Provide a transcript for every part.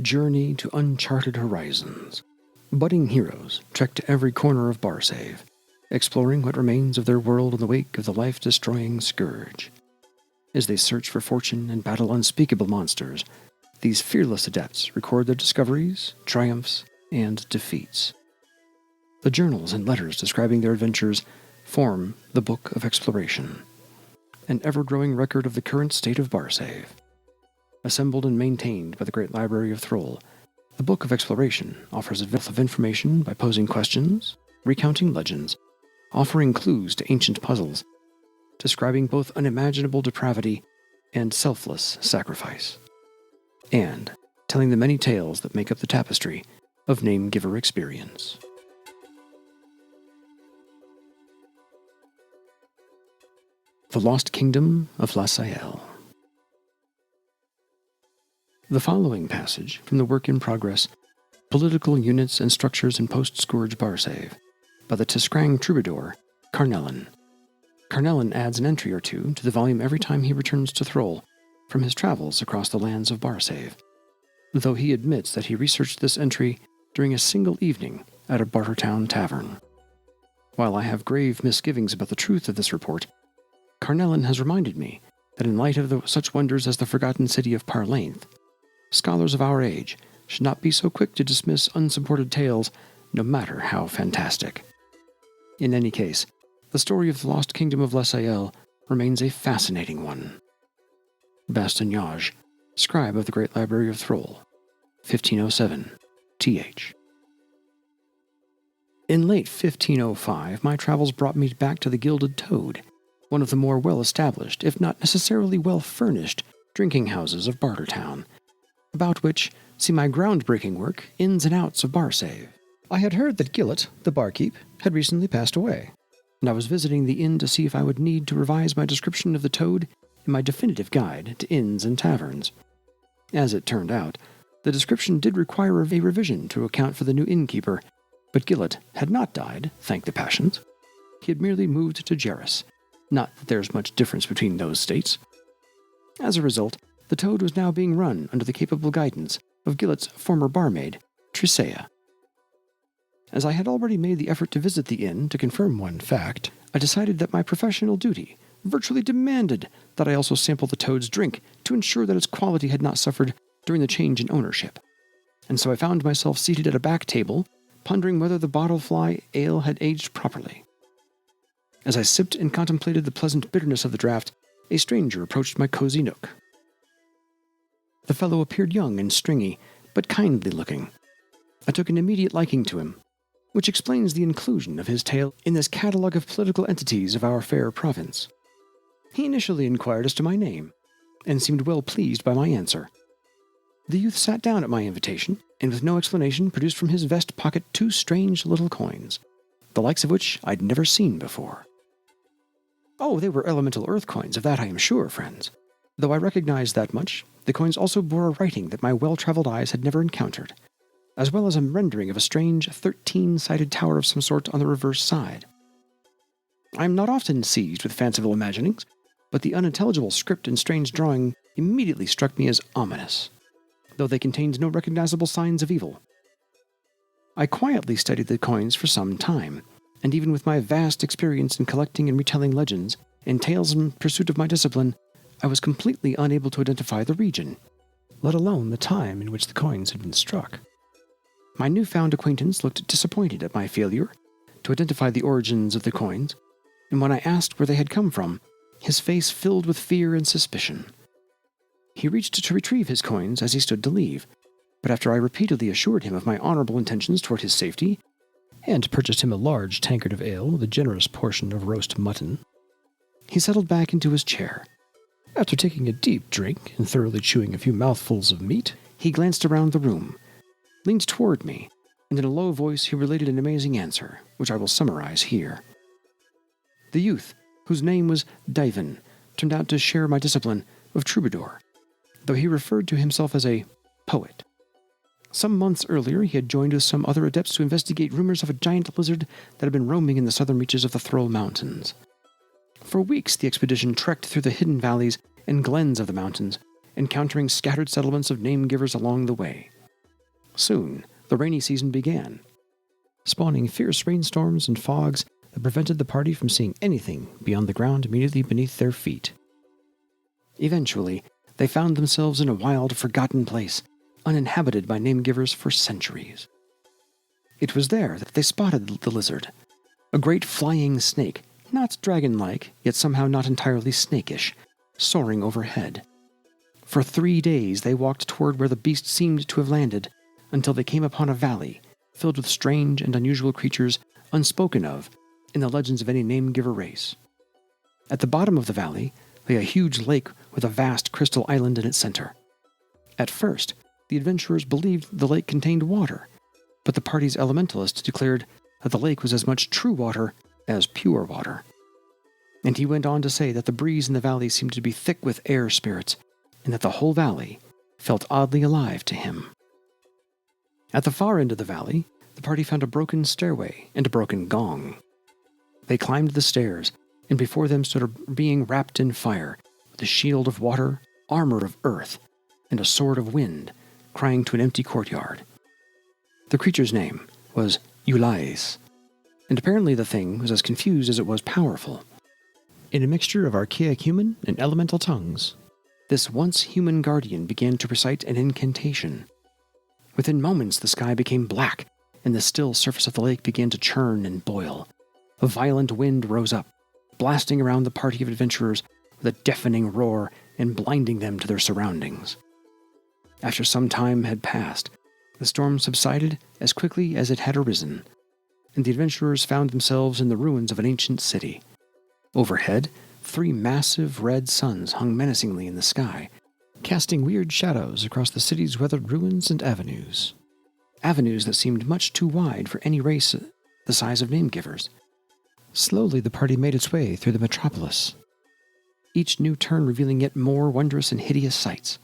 journey to uncharted horizons. Budding heroes trek to every corner of Barsave, exploring what remains of their world in the wake of the life-destroying scourge. As they search for fortune and battle unspeakable monsters, these fearless adepts record their discoveries, triumphs, and defeats. The journals and letters describing their adventures form the Book of Exploration, an ever-growing record of the current state of Barsave. Assembled and maintained by the Great Library of Thrall, the Book of Exploration offers a wealth of information by posing questions, recounting legends, offering clues to ancient puzzles, describing both unimaginable depravity and selfless sacrifice, and telling the many tales that make up the tapestry of Name-Giver experience. The Lost Kingdom of Lasael. The following passage from the work in progress, Political Units and Structures in Post-Scourge Barsave, by the Tiskrang troubadour, Carnellin. Carnellin adds an entry or two to the volume every time he returns to Thrall from his travels across the lands of Barsave, though he admits that he researched this entry during a single evening at a Bartertown tavern. While I have grave misgivings about the truth of this report, Carnellin has reminded me that in light of such wonders as the forgotten city of Parlainth, scholars of our age should not be so quick to dismiss unsupported tales, no matter how fantastic. In any case, the story of the Lost Kingdom of Lasael remains a fascinating one. Bastignage, scribe of the Great Library of Thrall, 1507, th. In late 1505, my travels brought me back to the Gilded Toad, one of the more well-established, if not necessarily well-furnished, drinking houses of Bartertown, about which see my groundbreaking work, Ins and Outs of Barsave. I had heard that Gillett, the barkeep, had recently passed away, and I was visiting the inn to see if I would need to revise my description of the Toad in my definitive guide to inns and taverns. As it turned out, the description did require a revision to account for the new innkeeper, but Gillett had not died, thank the passions. He had merely moved to Jerris. Not that there's much difference between those states. As a result, the Toad was now being run under the capable guidance of Gillett's former barmaid, Trisea. As I had already made the effort to visit the inn to confirm one fact, I decided that my professional duty virtually demanded that I also sample the Toad's drink to ensure that its quality had not suffered during the change in ownership. And so I found myself seated at a back table, pondering whether the bottlefly ale had aged properly. As I sipped and contemplated the pleasant bitterness of the draught, a stranger approached my cozy nook. The fellow appeared young and stringy, but kindly looking. I took an immediate liking to him, which explains the inclusion of his tale in this catalogue of political entities of our fair province. He initially inquired as to my name, and seemed well pleased by my answer. The youth sat down at my invitation, and with no explanation produced from his vest pocket 2 strange little coins, the likes of which I'd never seen before. Oh, they were elemental earth coins, of that I am sure, friends. Though I recognized that much, the coins also bore a writing that my well-traveled eyes had never encountered, as well as a rendering of a strange 13-sided tower of some sort on the reverse side. I am not often seized with fanciful imaginings, but the unintelligible script and strange drawing immediately struck me as ominous, though they contained no recognizable signs of evil. I quietly studied the coins for some time, and even with my vast experience in collecting and retelling legends and tales in pursuit of my discipline, I was completely unable to identify the region, let alone the time in which the coins had been struck. My newfound acquaintance looked disappointed at my failure to identify the origins of the coins, and when I asked where they had come from, his face filled with fear and suspicion. He reached to retrieve his coins as he stood to leave, but after I repeatedly assured him of my honorable intentions toward his safety, and purchased him a large tankard of ale with a generous portion of roast mutton, he settled back into his chair. After taking a deep drink and thoroughly chewing a few mouthfuls of meat, he glanced around the room, leaned toward me, and in a low voice he related an amazing answer, which I will summarize here. The youth, whose name was Divan, turned out to share my discipline of troubadour, though he referred to himself as a poet. Some months earlier, he had joined with some other adepts to investigate rumors of a giant lizard that had been roaming in the southern reaches of the Thrall Mountains. For weeks, the expedition trekked through the hidden valleys and glens of the mountains, encountering scattered settlements of name-givers along the way. Soon, the rainy season began, spawning fierce rainstorms and fogs that prevented the party from seeing anything beyond the ground immediately beneath their feet. Eventually, they found themselves in a wild, forgotten place, uninhabited by name-givers for centuries. It was there that they spotted the lizard, a great flying snake, not dragon-like, yet somehow not entirely snakish, soaring overhead. For 3 days they walked toward where the beast seemed to have landed, until they came upon a valley filled with strange and unusual creatures unspoken of in the legends of any name-giver race. At the bottom of the valley lay a huge lake with a vast crystal island in its center. At first, the adventurers believed the lake contained water, but the party's elementalist declared that the lake was as much true water as pure water. And he went on to say that the breeze in the valley seemed to be thick with air spirits, and that the whole valley felt oddly alive to him. At the far end of the valley, the party found a broken stairway and a broken gong. They climbed the stairs, and before them stood a being wrapped in fire, with a shield of water, armor of earth, and a sword of wind, crying to an empty courtyard. The creature's name was Ulais, and apparently the thing was as confused as it was powerful. In a mixture of archaic human and elemental tongues, this once human guardian began to recite an incantation. Within moments the sky became black, and the still surface of the lake began to churn and boil. A violent wind rose up, blasting around the party of adventurers with a deafening roar and blinding them to their surroundings. After some time had passed, the storm subsided as quickly as it had arisen, and the adventurers found themselves in the ruins of an ancient city. Overhead, 3 massive red suns hung menacingly in the sky, casting weird shadows across the city's weathered ruins and avenues. Avenues that seemed much too wide for any race the size of name-givers. Slowly the party made its way through the metropolis, each new turn revealing yet more wondrous and hideous sights.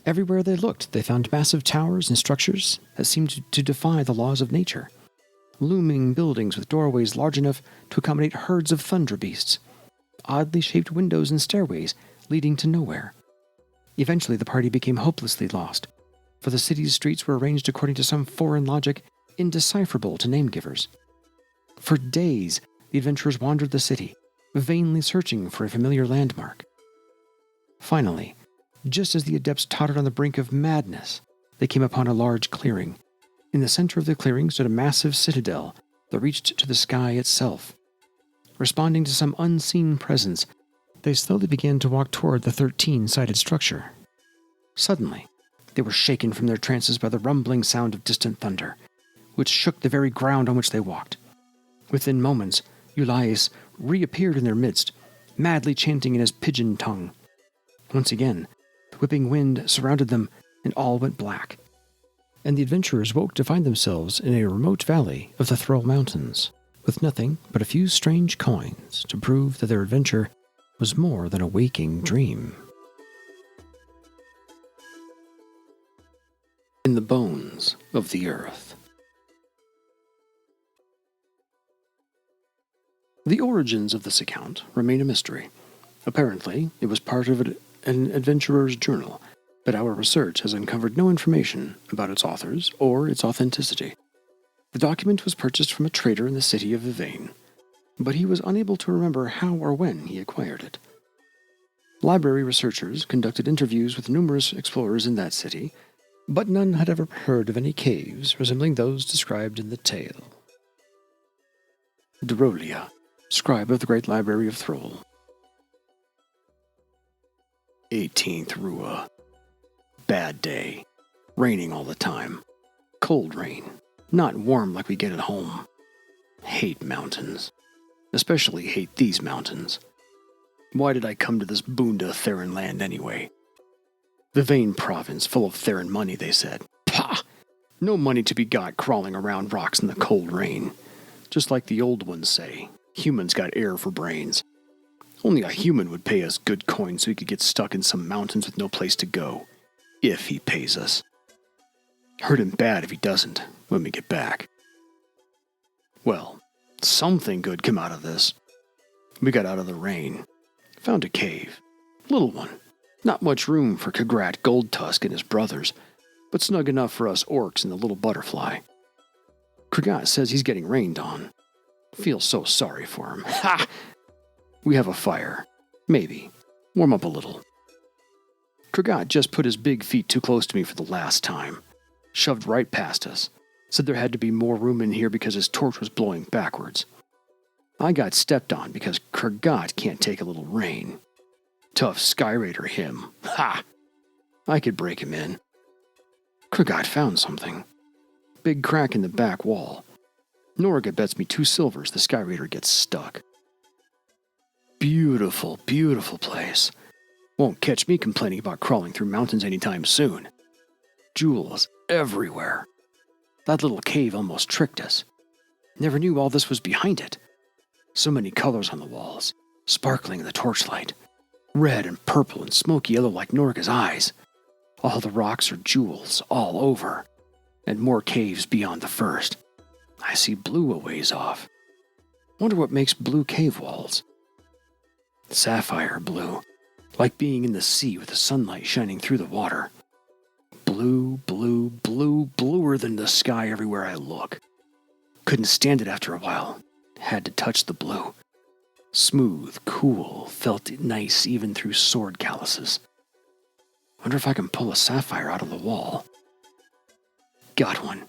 Everywhere they looked, they found massive towers and structures that seemed to defy the laws of nature. Looming buildings with doorways large enough to accommodate herds of thunder beasts. Oddly shaped windows and stairways leading to nowhere. Eventually the party became hopelessly lost, for the city's streets were arranged according to some foreign logic indecipherable to name-givers. For days, the adventurers wandered the city, vainly searching for a familiar landmark. Finally, just as the adepts tottered on the brink of madness, they came upon a large clearing. In the center of the clearing stood a massive citadel that reached to the sky itself. Responding to some unseen presence, they slowly began to walk toward the 13-sided structure. Suddenly, they were shaken from their trances by the rumbling sound of distant thunder, which shook the very ground on which they walked. Within moments, Ulais reappeared in their midst, madly chanting in his pigeon tongue. Once again, the whipping wind surrounded them, and all went black. And the adventurers woke to find themselves in a remote valley of the Thrall Mountains, with nothing but a few strange coins to prove that their adventure was more than a waking dream. In the bones of the earth. The origins of this account remain a mystery. Apparently, it was part of an adventurer's journal, but our research has uncovered no information about its authors or its authenticity. The document was purchased from a trader in the city of Yvain, but he was unable to remember how or when he acquired it. Library researchers conducted interviews with numerous explorers in that city, but none had ever heard of any caves resembling those described in the tale. Durolia, scribe of the Great Library of Thrall. 18th Rua. Bad day. Raining all the time. Cold rain. Not warm like we get at home. Hate mountains. Especially hate these mountains. Why did I come to this Boonda Theron land anyway? The Vane province full of Theron money, they said. Pah! No money to be got crawling around rocks in the cold rain. Just like the old ones say, humans got air for brains. Only a human would pay us good coin so he could get stuck in some mountains with no place to go. If he pays us. Hurt him bad if he doesn't, when we get back. Well, something good came out of this. We got out of the rain. Found a cave. Little one. Not much room for Kagrat Goldtusk and his brothers. but snug enough for us orcs and the little butterfly. Kragat says he's getting rained on. Feel so sorry for him. Ha! We have a fire. Maybe. Warm up a little. Kragat just put his big feet too close to me for the last time. Shoved right past us. Said there had to be more room in here because his torch was blowing backwards. I got stepped on because Kragat can't take a little rain. Tough Sky Raider him. Ha! I could break him in. Kragat found something. Big crack in the back wall. Norga bets me 2 silvers the Sky Raider gets stuck. Beautiful, beautiful place. Won't catch me complaining about crawling through mountains anytime soon. Jewels everywhere. That little cave almost tricked us. Never knew all this was behind it. So many colors on the walls, sparkling in the torchlight. Red and purple and smoky yellow like Norga's eyes. All the rocks are jewels all over. And more caves beyond the first. I see blue a ways off. Wonder what makes blue cave walls. Sapphire blue, like being in the sea with the sunlight shining through the water. Blue, blue, blue, bluer than the sky everywhere I look. Couldn't stand it after a while. Had to touch the blue. Smooth, cool, felt nice even through sword calluses. Wonder if I can pull a sapphire out of the wall. Got one.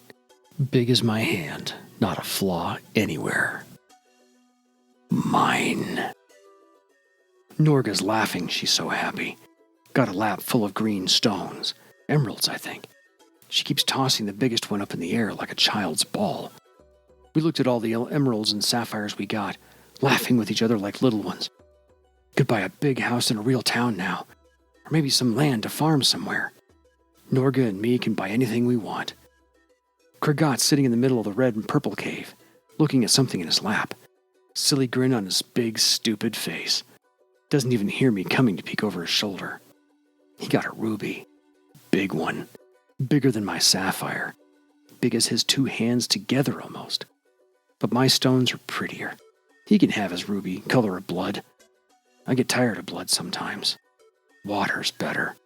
Big as my hand, not a flaw anywhere. Mine. Norga's laughing, she's so happy. Got a lap full of green stones. Emeralds, I think. She keeps tossing the biggest one up in the air like a child's ball. We looked at all the emeralds and sapphires we got, laughing with each other like little ones. Could buy a big house in a real town now, or maybe some land to farm somewhere. Norga and me can buy anything we want. Kragat's sitting in the middle of the red and purple cave, looking at something in his lap. Silly grin on his big, stupid face. Doesn't even hear me coming to peek over his shoulder. He got a ruby. Big one. Bigger than my sapphire. Big as his 2 hands together almost. But my stones are prettier. He can have his ruby, color of blood. I get tired of blood sometimes. Water's better.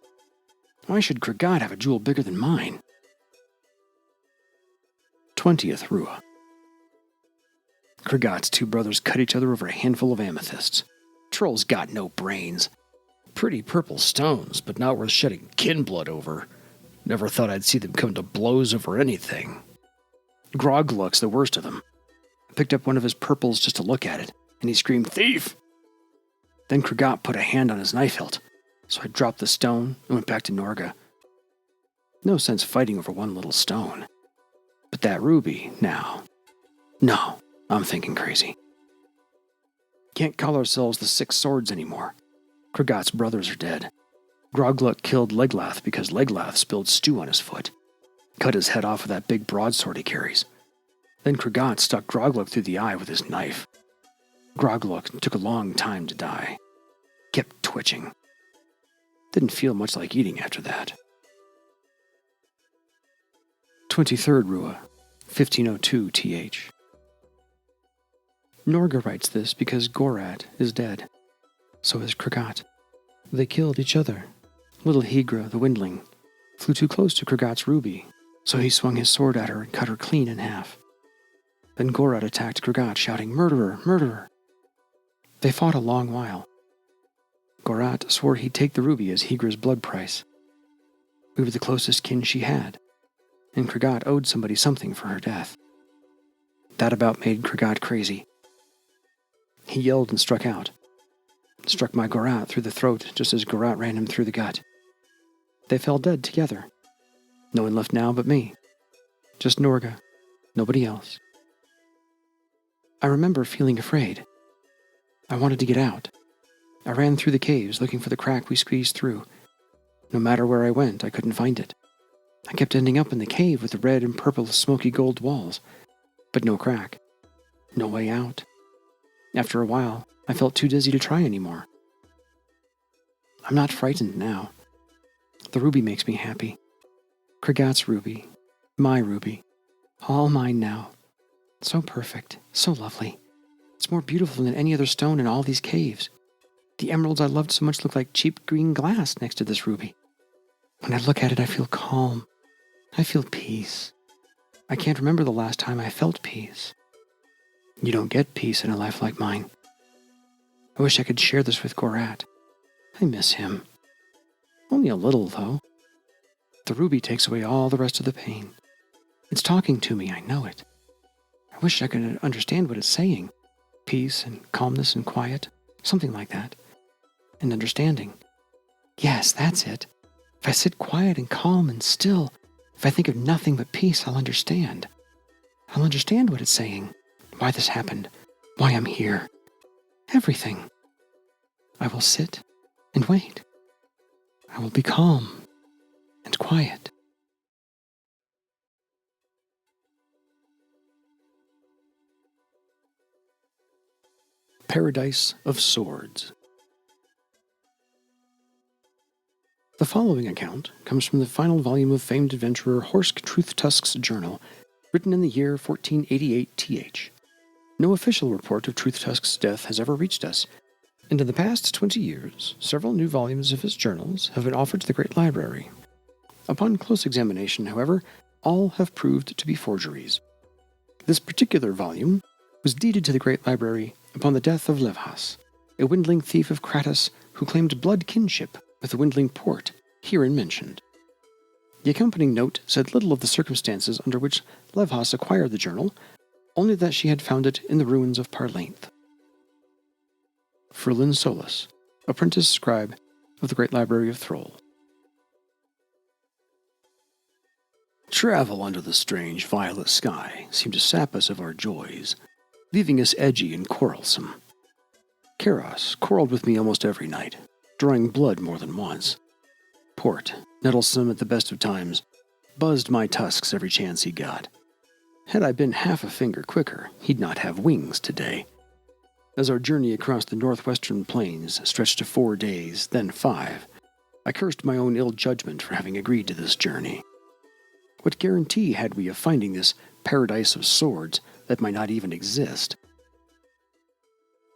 Why should Kragat have a jewel bigger than mine? 20th Rua. Kragat's 2 brothers cut each other over a handful of amethysts. Trolls got no brains. Pretty purple stones, but not worth shedding kin blood over. Never thought I'd see them come to blows over anything. Grogluck's the worst of them. I picked up one of his purples just to look at it, and he screamed, "Thief!" Then Kragat put a hand on his knife hilt, so I dropped the stone and went back to Norga. No sense fighting over one little stone. But that ruby, now. No, I'm thinking crazy. Can't call ourselves the 6 Swords anymore. Kragat's brothers are dead. Grogluck killed Leglath because Leglath spilled stew on his foot. Cut his head off with that big broadsword he carries. Then Kragat stuck Grogluck through the eye with his knife. Grogluck took a long time to die. Kept twitching. Didn't feel much like eating after that. 23rd Rua, 1502 TH. Norga writes this because Gorat is dead. So is Kragat. They killed each other. Little Hegra, the Windling, flew too close to Kragat's ruby, so he swung his sword at her and cut her clean in half. Then Gorat attacked Kragat, shouting, "Murderer! Murderer!" They fought a long while. Gorat swore he'd take the ruby as Hegra's blood price. We were the closest kin she had, and Kragat owed somebody something for her death. That about made Kragat crazy. He yelled and struck out. Struck my Gorat through the throat just as Gorat ran him through the gut. They fell dead together. No one left now but me. Just Norga. Nobody else. I remember feeling afraid. I wanted to get out. I ran through the caves looking for the crack we squeezed through. No matter where I went, I couldn't find it. I kept ending up in the cave with the red and purple smoky gold walls, but no crack. No way out. After a while, I felt too dizzy to try anymore. I'm not frightened now. The ruby makes me happy. Kragat's ruby. My ruby. All mine now. So perfect. So lovely. It's more beautiful than any other stone in all these caves. The emeralds I loved so much look like cheap green glass next to this ruby. When I look at it, I feel calm. I feel peace. I can't remember the last time I felt peace. You don't get peace in a life like mine. I wish I could share this with Gorat. I miss him. Only a little, though. The ruby takes away all the rest of the pain. It's talking to me, I know it. I wish I could understand what it's saying. Peace and calmness and quiet, something like that. And understanding. Yes, that's it. If I sit quiet and calm and still, if I think of nothing but peace, I'll understand. I'll understand what it's saying, why this happened, why I'm here. Everything. I will sit and wait. I will be calm and quiet. Paradise of Swords. The following account comes from the final volume of famed adventurer Horsk Truthtusk's journal, written in the year 1488 TH. No official report of Truthtusk's death has ever reached us, and in the past 20 years, several new volumes of his journals have been offered to the Great Library. Upon close examination, however, all have proved to be forgeries. This particular volume was deeded to the Great Library upon the death of Levhas, a windling thief of Kratos who claimed blood kinship with the windling port, herein mentioned. The accompanying note said little of the circumstances under which Levhas acquired the journal, only that she had found it in the ruins of Parlainth. Frulin Solus, apprentice scribe of the Great Library of Thrall. Travel under the strange violet sky seemed to sap us of our joys, leaving us edgy and quarrelsome. Keros quarreled with me almost every night, drawing blood more than once. Port, nettlesome at the best of times, buzzed my tusks every chance he got. Had I been half a finger quicker, he'd not have wings today. As our journey across the northwestern plains stretched to 4 days, then 5, I cursed my own ill judgment for having agreed to this journey. What guarantee had we of finding this paradise of swords that might not even exist?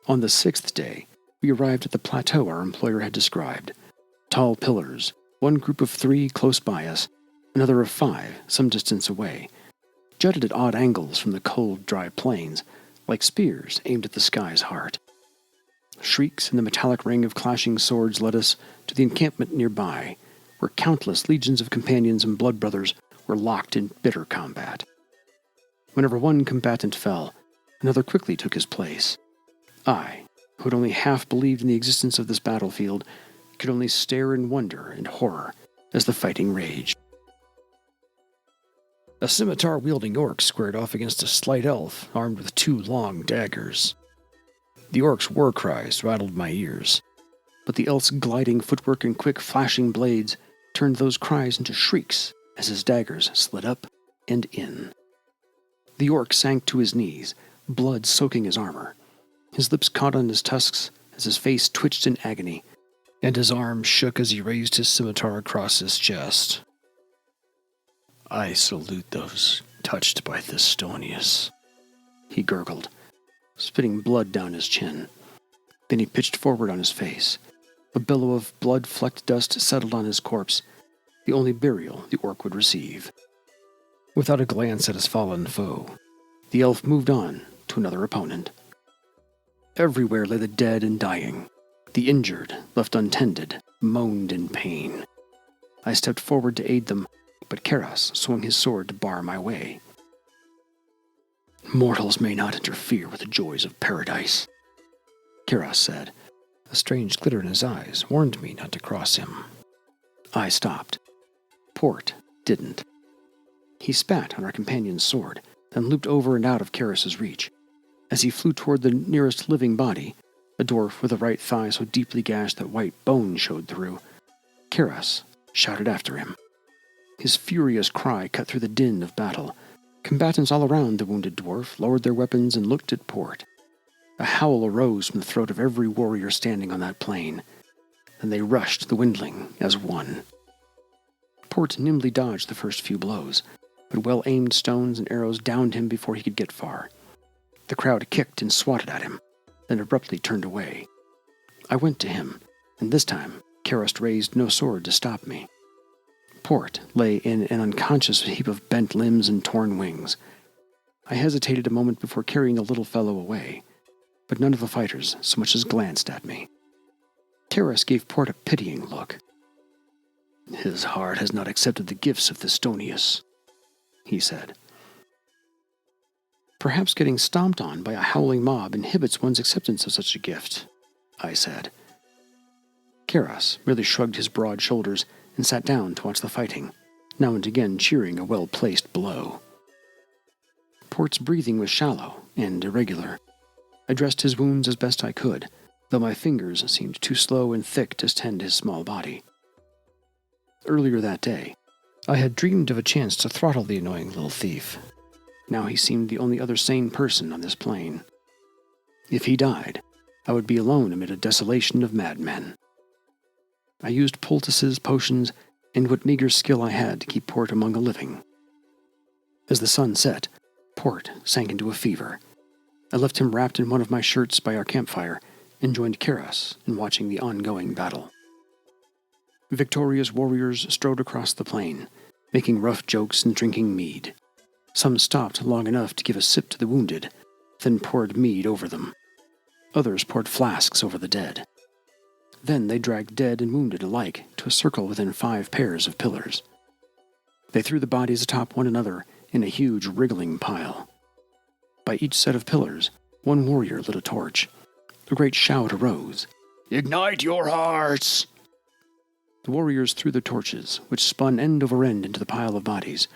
On the 6th day, we arrived at the plateau our employer had described. Tall pillars, one group of 3 close by us, another of 5 some distance away, jutted at odd angles from the cold, dry plains, like spears aimed at the sky's heart. Shrieks and the metallic ring of clashing swords led us to the encampment nearby, where countless legions of companions and blood brothers were locked in bitter combat. Whenever one combatant fell, another quickly took his place. I, who had only half believed in the existence of this battlefield, could only stare in wonder and horror as the fighting raged. A scimitar-wielding orc squared off against a slight elf armed with 2 long daggers. The orc's war cries rattled my ears, but the elf's gliding footwork and quick flashing blades turned those cries into shrieks as his daggers slid up and in. The orc sank to his knees, blood soaking his armor. His lips caught on his tusks as his face twitched in agony, and his arms shook as he raised his scimitar across his chest. I salute those touched by Thistonius, he gurgled, spitting blood down his chin. Then he pitched forward on his face. A billow of blood-flecked dust settled on his corpse, the only burial the orc would receive. Without a glance at his fallen foe, the elf moved on to another opponent. Everywhere lay the dead and dying. The injured, left untended, moaned in pain. I stepped forward to aid them, but Keros swung his sword to bar my way. Mortals may not interfere with the joys of paradise, Keros said. A strange glitter in his eyes warned me not to cross him. I stopped. Port didn't. He spat on our companion's sword, then looped over and out of Keros's reach. As he flew toward the nearest living body, a dwarf with a right thigh so deeply gashed that white bone showed through, Keros shouted after him. His furious cry cut through the din of battle. Combatants all around the wounded dwarf lowered their weapons and looked at Port. A howl arose from the throat of every warrior standing on that plain. Then they rushed the windling as one. Port nimbly dodged the first few blows, but well-aimed stones and arrows downed him before he could get far. The crowd kicked and swatted at him, then abruptly turned away. I went to him, and this time Keros raised no sword to stop me. Port lay in an unconscious heap of bent limbs and torn wings. I hesitated a moment before carrying the little fellow away, but none of the fighters so much as glanced at me. Karis gave Port a pitying look. "His heart has not accepted the gifts of Thistonius," he said. "Perhaps getting stomped on by a howling mob inhibits one's acceptance of such a gift," I said. Karis merely shrugged his broad shoulders and sat down to watch the fighting, now and again cheering a well-placed blow. Port's breathing was shallow and irregular. I dressed his wounds as best I could, though my fingers seemed too slow and thick to tend his small body. Earlier that day, I had dreamed of a chance to throttle the annoying little thief. Now he seemed the only other sane person on this plane. If he died, I would be alone amid a desolation of madmen. I used poultices, potions, and what meager skill I had to keep Port among the living. As the sun set, Port sank into a fever. I left him wrapped in one of my shirts by our campfire and joined Karis in watching the ongoing battle. Victorious warriors strode across the plain, making rough jokes and drinking mead. Some stopped long enough to give a sip to the wounded, then poured mead over them. Others poured flasks over the dead. Then they dragged dead and wounded alike to a circle within 5 pairs of pillars. They threw the bodies atop one another in a huge wriggling pile. By each set of pillars, one warrior lit a torch. A great shout arose. "Ignite your hearts!" The warriors threw the torches, which spun end over end into the pile of bodies.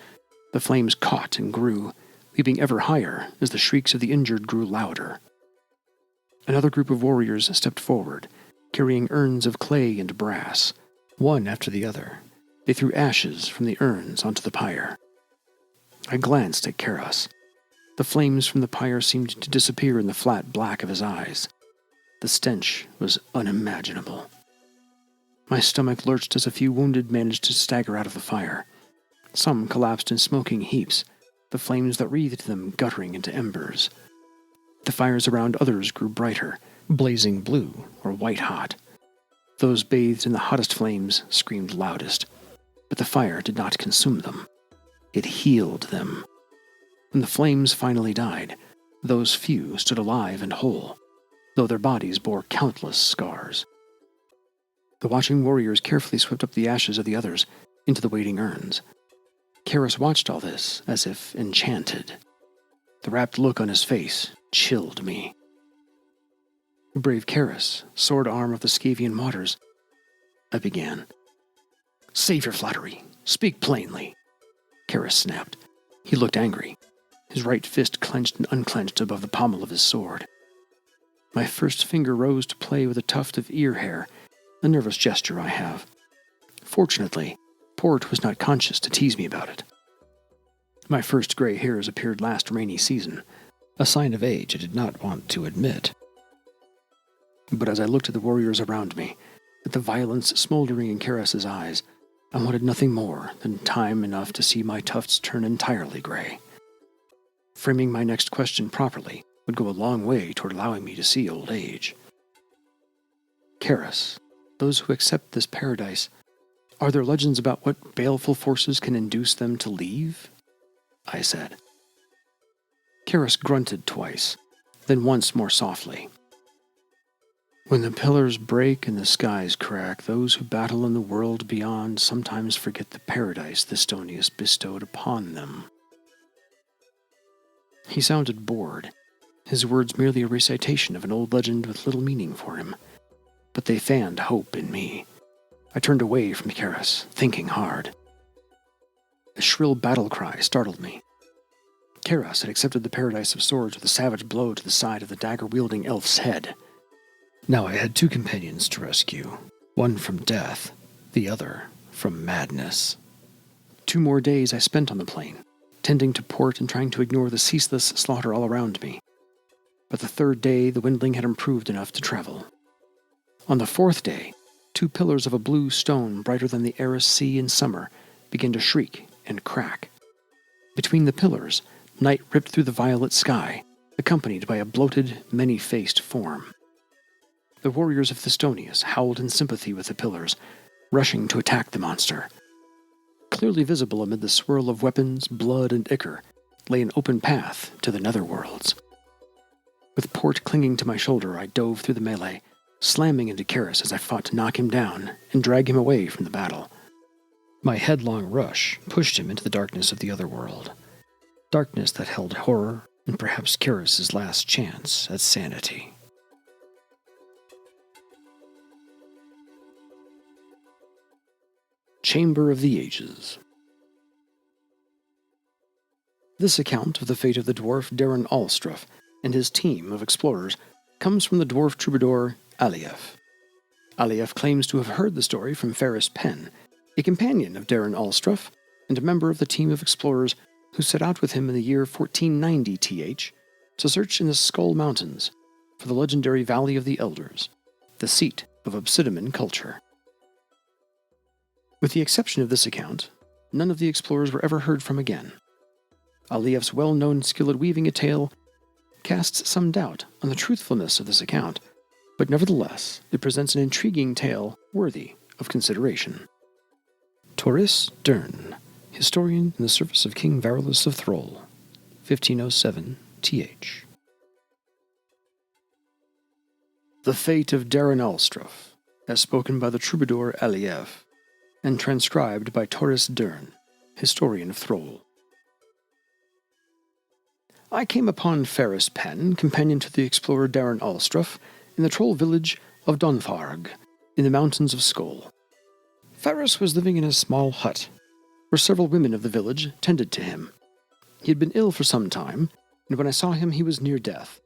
The flames caught and grew, leaping ever higher as the shrieks of the injured grew louder. Another group of warriors stepped forward, carrying urns of clay and brass. One after the other, they threw ashes from the urns onto the pyre. I glanced at Karis. The flames from the pyre seemed to disappear in the flat black of his eyes. The stench was unimaginable. My stomach lurched as a few wounded managed to stagger out of the fire. Some collapsed in smoking heaps, the flames that wreathed them guttering into embers. The fires around others grew brighter, blazing blue or white-hot. Those bathed in the hottest flames screamed loudest, but the fire did not consume them. It healed them. When the flames finally died, those few stood alive and whole, though their bodies bore countless scars. The watching warriors carefully swept up the ashes of the others into the waiting urns. Karis watched all this as if enchanted. The rapt look on his face chilled me. "Brave Karis, sword arm of the Scavian waters," I began. "Save your flattery. Speak plainly," Karis snapped. He looked angry, his right fist clenched and unclenched above the pommel of his sword. My first finger rose to play with a tuft of ear hair, a nervous gesture I have. Fortunately, Port was not conscious to tease me about it. My first gray hairs appeared last rainy season, a sign of age I did not want to admit. But as I looked at the warriors around me, at the violence smoldering in Karis's eyes, I wanted nothing more than time enough to see my tufts turn entirely gray. Framing my next question properly would go a long way toward allowing me to see old age. "Karis, those who accept this paradise, are there legends about what baleful forces can induce them to leave?" I said. Karis grunted twice, then once more softly. "When the pillars break and the skies crack, those who battle in the world beyond sometimes forget the paradise Thistonius bestowed upon them." He sounded bored, his words merely a recitation of an old legend with little meaning for him, but they fanned hope in me. I turned away from Karis, thinking hard. A shrill battle cry startled me. Karis had accepted the paradise of swords with a savage blow to the side of the dagger-wielding elf's head. Now I had 2 companions to rescue, one from death, the other from madness. 2 more days I spent on the plain, tending to Port and trying to ignore the ceaseless slaughter all around me. But the 3rd day the windling had improved enough to travel. On the 4th day, 2 pillars of a blue stone brighter than the Eris Sea in summer began to shriek and crack. Between the pillars, night ripped through the violet sky, accompanied by a bloated, many-faced form. The warriors of Thistonius howled in sympathy with the pillars, rushing to attack the monster. clearly visible amid the swirl of weapons, blood, and ichor, lay an open path to the netherworlds. With Port clinging to my shoulder, I dove through the melee, slamming into Karis as I fought to knock him down and drag him away from the battle. My headlong rush pushed him into the darkness of the other world, darkness that held horror and perhaps Karis' last chance at sanity. Chamber of the Ages. This account of the fate of the dwarf Darren Alstruff and his team of explorers comes from the dwarf troubadour Alief. Alief claims to have heard the story from Ferris Penn, a companion of Darren Alstruff and a member of the team of explorers who set out with him in the year 1490 TH to search in the Skull Mountains for the legendary Valley of the Elders, the seat of Obsidian culture. With the exception of this account, none of the explorers were ever heard from again. Alief's well-known skill at weaving a tale casts some doubt on the truthfulness of this account, but nevertheless it presents an intriguing tale worthy of consideration. Toris Dern, historian in the service of King Varulus of Thrall, 1507 TH. The fate of Darren Alstruff, as spoken by the troubadour Alief, and transcribed by Toris Dern, historian of Thrall. I came upon Ferris Penn, companion to the explorer Darren Alstruff, in the troll village of Donfarg, in the mountains of Skull. Ferris was living in a small hut, where several women of the village tended to him. He had been ill for some time, and when I saw him he was near death.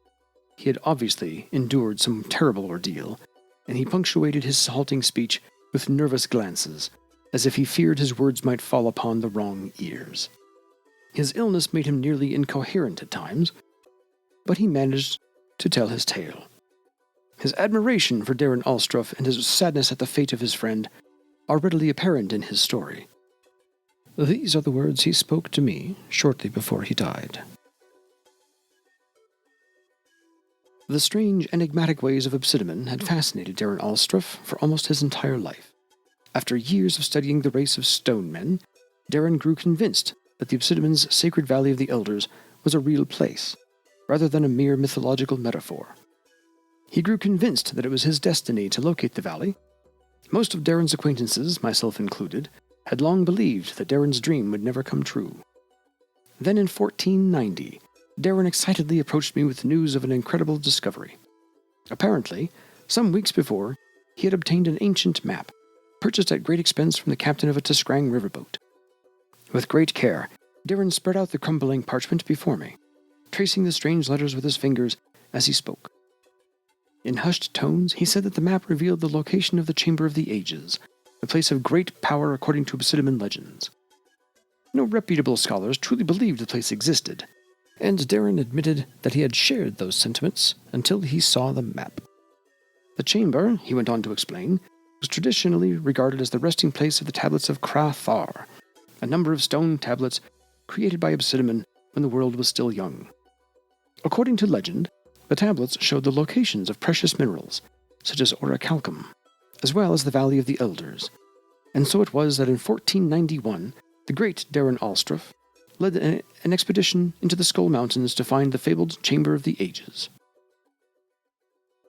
He had obviously endured some terrible ordeal, and he punctuated his halting speech with nervous glances, as if he feared his words might fall upon the wrong ears. His illness made him nearly incoherent at times, but he managed to tell his tale. His admiration for Darren Alstruff and his sadness at the fate of his friend are readily apparent in his story. These are the words he spoke to me shortly before he died. The strange, enigmatic ways of Obsidian had fascinated Darren Alstruff for almost his entire life. After years of studying the race of stone men, Darren grew convinced that the Obsidian's sacred Valley of the Elders was a real place, rather than a mere mythological metaphor. He grew convinced that it was his destiny to locate the valley. Most of Darren's acquaintances, myself included, had long believed that Darren's dream would never come true. Then in 1490, Darren excitedly approached me with news of an incredible discovery. Apparently, some weeks before, he had obtained an ancient map, purchased at great expense from the captain of a Tiskrang riverboat. With great care, Darren spread out the crumbling parchment before me, tracing the strange letters with his fingers as he spoke. In hushed tones, he said that the map revealed the location of the Chamber of the Ages, a place of great power according to Obsidian legends. No reputable scholars truly believed the place existed, and Darren admitted that he had shared those sentiments until he saw the map. The chamber, he went on to explain, was traditionally regarded as the resting place of the tablets of Kra-Thar, a number of stone tablets created by Obsidian when the world was still young. According to legend, the tablets showed the locations of precious minerals, such as orichalcum, as well as the Valley of the Elders, and so it was that in 1491, the great Darren Alstruff led an expedition into the Skull Mountains to find the fabled Chamber of the Ages.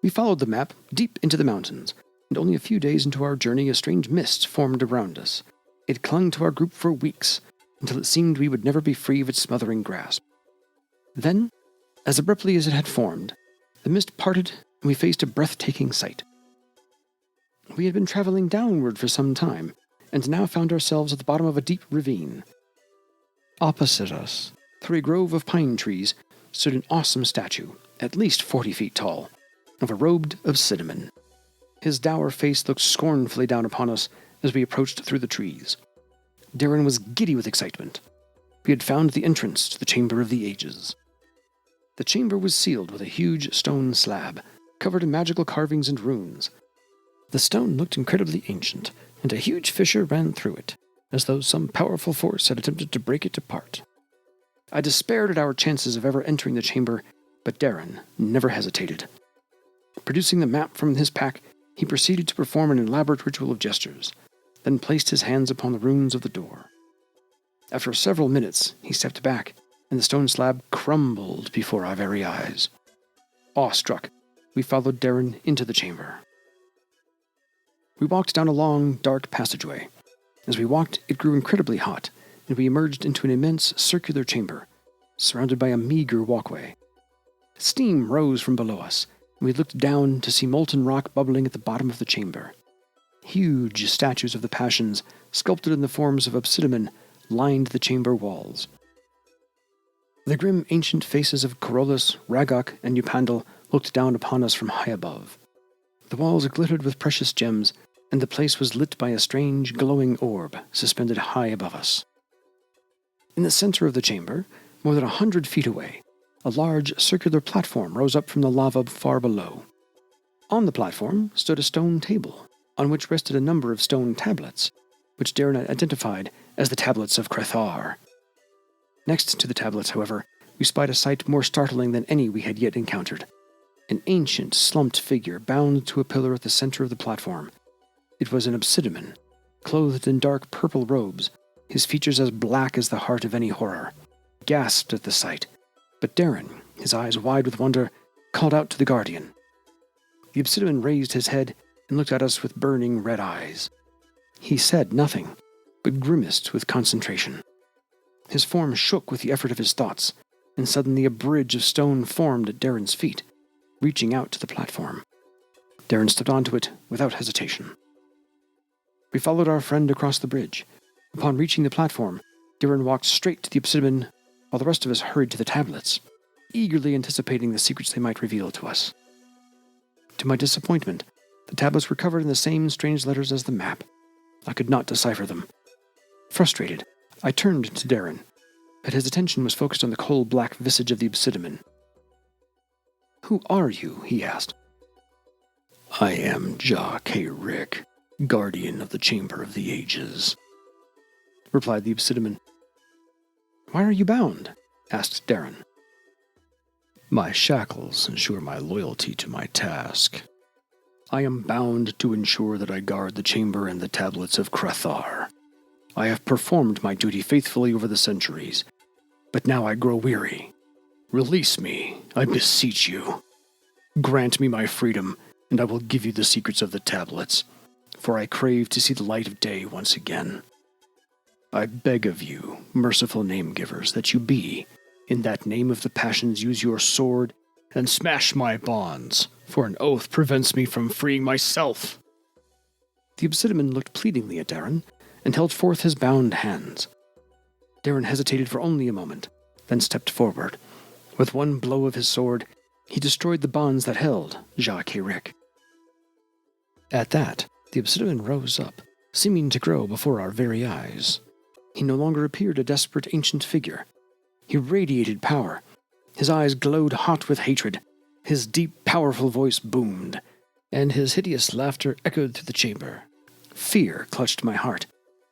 We followed the map deep into the mountains, and only a few days into our journey a strange mist formed around us. It clung to our group for weeks, until it seemed we would never be free of its smothering grasp. Then, as abruptly as it had formed, the mist parted and we faced a breathtaking sight. We had been traveling downward for some time, and now found ourselves at the bottom of a deep ravine. Opposite us, through a grove of pine trees, stood an awesome statue, at least 40 feet tall, of a robed Obsidian. His dour face looked scornfully down upon us as we approached through the trees. Darren was giddy with excitement. We had found the entrance to the Chamber of the Ages. The chamber was sealed with a huge stone slab, covered in magical carvings and runes. The stone looked incredibly ancient, and a huge fissure ran through it, as though some powerful force had attempted to break it apart. I despaired at our chances of ever entering the chamber, but Darren never hesitated. Producing the map from his pack, he proceeded to perform an elaborate ritual of gestures, then placed his hands upon the runes of the door. After several minutes, he stepped back, and the stone slab crumbled before our very eyes. Awestruck, we followed Darren into the chamber. We walked down a long, dark passageway. As we walked, it grew incredibly hot, and we emerged into an immense circular chamber, surrounded by a meager walkway. Steam rose from below us, and we looked down to see molten rock bubbling at the bottom of the chamber. Huge statues of the Passions, sculpted in the forms of obsidian, lined the chamber walls. The grim ancient faces of Corollas, Ragok, and Upandal looked down upon us from high above. The walls glittered with precious gems, and the place was lit by a strange, glowing orb suspended high above us. In the center of the chamber, more than 100 feet away, a large circular platform rose up from the lava far below. On the platform stood a stone table, on which rested a number of stone tablets, which Darren identified as the tablets of Crethar. Next to the tablets, however, we spied a sight more startling than any we had yet encountered. An ancient, slumped figure bound to a pillar at the center of the platform. It was an obsidian, clothed in dark purple robes, his features as black as the heart of any horror. Gasped at the sight, but Darren, his eyes wide with wonder, called out to the guardian. The obsidian raised his head and looked at us with burning red eyes. He said nothing, but grimaced with concentration. His form shook with the effort of his thoughts, and suddenly a bridge of stone formed at Darren's feet, reaching out to the platform. Darren stepped onto it without hesitation. We followed our friend across the bridge. Upon reaching the platform, Darren walked straight to the obsidian, while the rest of us hurried to the tablets, eagerly anticipating the secrets they might reveal to us. To my disappointment, the tablets were covered in the same strange letters as the map. I could not decipher them. Frustrated, I turned to Darren, but his attention was focused on the coal-black visage of the obsidian. "Who are you?" he asked. "I am Ja K. Rick, guardian of the Chamber of the Ages," replied the obsidian. "Why are you bound?" asked Darren. "My shackles ensure my loyalty to my task. I am bound to ensure that I guard the chamber and the tablets of Crethar. I have performed my duty faithfully over the centuries, but now I grow weary. Release me, I beseech you. Grant me my freedom, and I will give you the secrets of the tablets, for I crave to see the light of day once again. I beg of you, merciful name-givers, that you be, in that name of the Passions, use your sword and smash my bonds, for an oath prevents me from freeing myself." The obsidian looked pleadingly at Darren and held forth his bound hands. Darren hesitated for only a moment, then stepped forward. With one blow of his sword, he destroyed the bonds that held Ja K. Rick. At that, the obsidian rose up, seeming to grow before our very eyes. He no longer appeared a desperate ancient figure. He radiated power. His eyes glowed hot with hatred. His deep, powerful voice boomed, and his hideous laughter echoed through the chamber. Fear clutched my heart,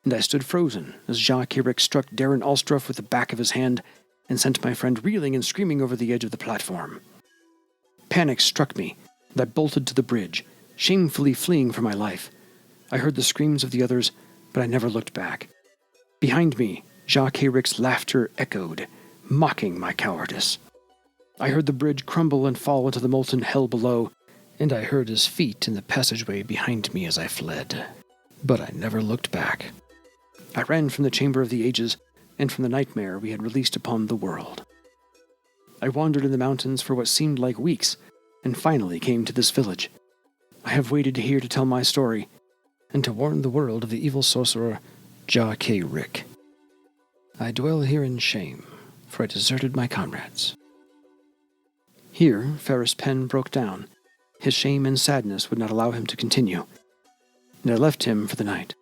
and I stood frozen as Ja K. Rick struck Darren Alstruff with the back of his hand and sent my friend reeling and screaming over the edge of the platform. Panic struck me, and I bolted to the bridge, shamefully fleeing for my life. I heard the screams of the others, but I never looked back. Behind me, Ja K. Rick's laughter echoed, mocking my cowardice. I heard the bridge crumble and fall into the molten hell below, and I heard his feet in the passageway behind me as I fled. But I never looked back. I ran from the Chamber of the Ages and from the nightmare we had released upon the world. I wandered in the mountains for what seemed like weeks, and finally came to this village. I have waited here to tell my story, and to warn the world of the evil sorcerer Ja K. Rick. I dwell here in shame, for I deserted my comrades." Here, Ferris' pen broke down. His shame and sadness would not allow him to continue, and I left him for the night.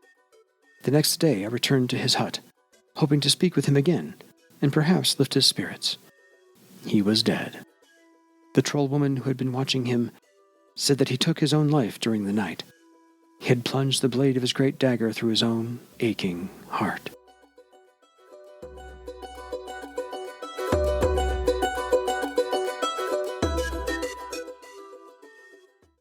The next day I returned to his hut, hoping to speak with him again, and perhaps lift his spirits. He was dead. The troll woman who had been watching him said that he took his own life during the night. He had plunged the blade of his great dagger through his own aching heart.